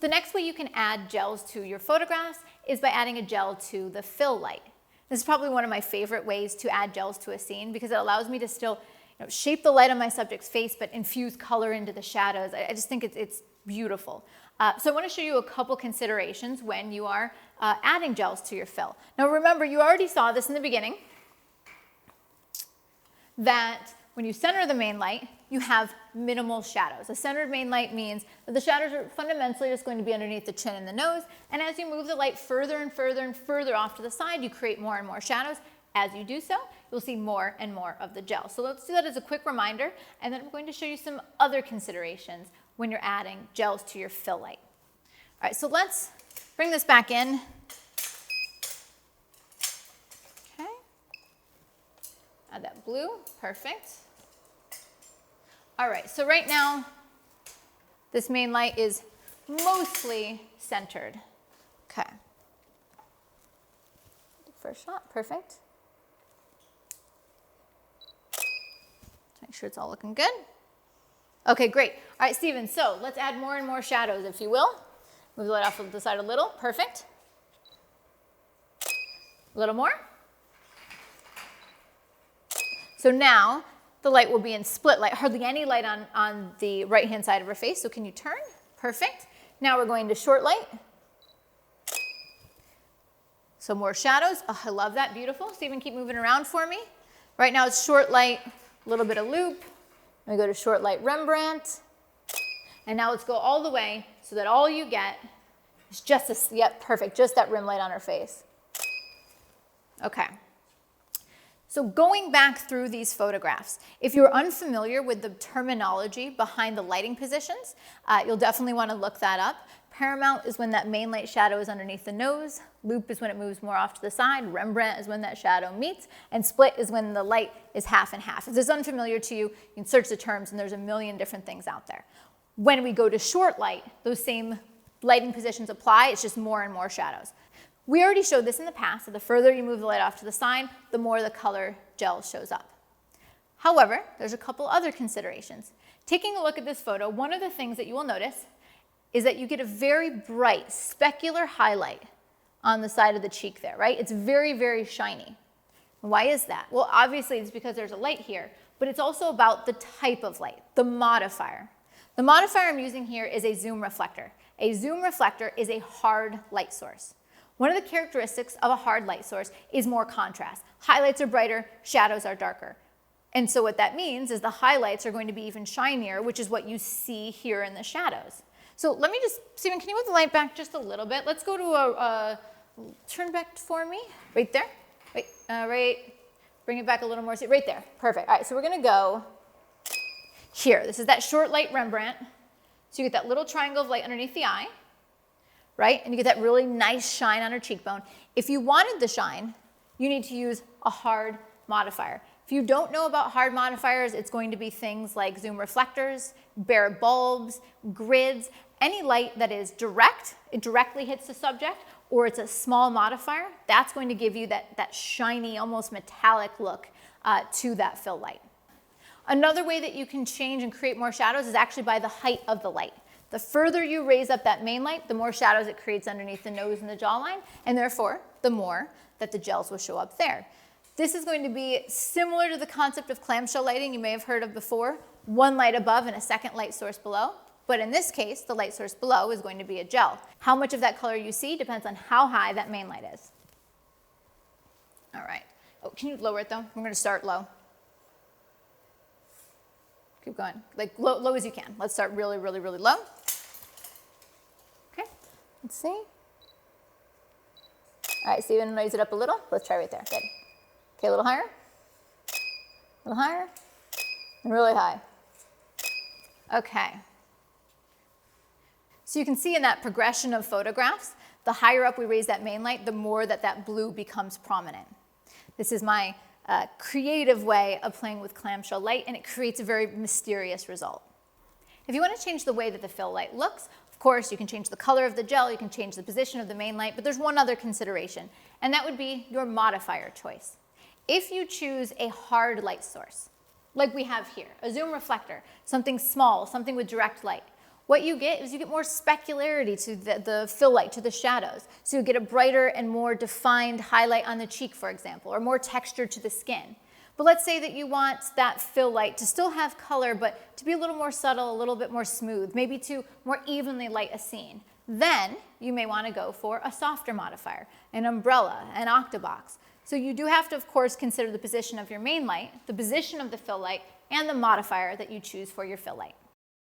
The next way you can add gels to your photographs is by adding a gel to the fill light. This is probably one of my favorite ways to add gels to a scene because it allows me to still shape the light on my subject's face but infuse color into the shadows. I just think it's beautiful. So I want to show you a couple considerations when you are adding gels to your fill. Now remember, you already saw this in the beginning, that when you center the main light, you have minimal shadows. A centered main light means that the shadows are fundamentally just going to be underneath the chin and the nose, and as you move the light further and further and further off to the side, you create more and more shadows. As you do so, you'll see more and more of the gel. So let's do that as a quick reminder, and then I'm going to show you some other considerations when you're adding gels to your fill light. All right, so let's bring this back in. Okay. Add that blue, perfect. All right, so right now, this main light is mostly centered. Okay. First shot, perfect. Make sure it's all looking good. Okay, great. All right, Steven, so let's add more and more shadows, if you will. Move the light off to the side a little, perfect. A little more. So now the light will be in split light, hardly any light on the right-hand side of her face. So can you turn? Perfect. Now we're going to short light. So more shadows. Oh, I love that, beautiful. Steven, keep moving around for me. Right now it's short light, a little bit of loop. We go to short light Rembrandt. And now let's go all the way so that all you get is just this, yep, perfect, just that rim light on her face. Okay. So going back through these photographs, if you're unfamiliar with the terminology behind the lighting positions, you'll definitely want to look that up. Paramount is when that main light shadow is underneath the nose. Loop is when it moves more off to the side. Rembrandt is when that shadow meets. And split is when the light is half and half. If this is unfamiliar to you, you can search the terms and there's a million different things out there. When we go to short light, those same lighting positions apply. It's just more and more shadows. We already showed this in the past, that the further you move the light off to the side, the more the color gel shows up. However, there's a couple other considerations. Taking a look at this photo, one of the things that you will notice is that you get a very bright specular highlight on the side of the cheek there, right? It's very, very shiny. Why is that? Well, obviously it's because there's a light here, but it's also about the type of light, the modifier. The modifier I'm using here is a zoom reflector. A zoom reflector is a hard light source. One of the characteristics of a hard light source is more contrast. Highlights are brighter, shadows are darker. And so what that means is the highlights are going to be even shinier, which is what you see here in the shadows. So let me just, Steven, can you move the light back just a little bit? Let's go to turn back for me. Right there. Wait, right. Bring it back a little more. Right there. Perfect. All right, so we're going to go here. This is that short light Rembrandt. So you get that little triangle of light underneath the eye, right? And you get that really nice shine on her cheekbone. If you wanted the shine, you need to use a hard modifier. If you don't know about hard modifiers, it's going to be things like zoom reflectors, Barrett bulbs, grids, any light that is direct, it directly hits the subject, or it's a small modifier, that's going to give you that shiny, almost metallic look to that fill light. Another way that you can change and create more shadows is actually by the height of the light. The further you raise up that main light, the more shadows it creates underneath the nose and the jawline, and therefore, the more that the gels will show up there. This is going to be similar to the concept of clamshell lighting you may have heard of before, one light above and a second light source below. But in this case, the light source below is going to be a gel. How much of that color you see depends on how high that main light is. All right. Oh, can you lower it though? We're going to start low. Keep going, like low as you can. Let's start really, really, really low. Okay, let's see. All right, Steven, raise it up a little. Let's try right there, good. Okay, a little higher, and really high. Okay. So you can see in that progression of photographs, the higher up we raise that main light, the more that blue becomes prominent. This is my creative way of playing with clamshell light, and it creates a very mysterious result. If you want to change the way that the fill light looks, of course, you can change the color of the gel, you can change the position of the main light, but there's one other consideration, and that would be your modifier choice. If you choose a hard light source, like we have here, a zoom reflector, something small, something with direct light, what you get is you get more specularity to the fill light, to the shadows. So you get a brighter and more defined highlight on the cheek, for example, or more texture to the skin. But let's say that you want that fill light to still have color, but to be a little more subtle, a little bit more smooth, maybe to more evenly light a scene. Then you may want to go for a softer modifier, an umbrella, an octabox. So you do have to, of course, consider the position of your main light, the position of the fill light, and the modifier that you choose for your fill light.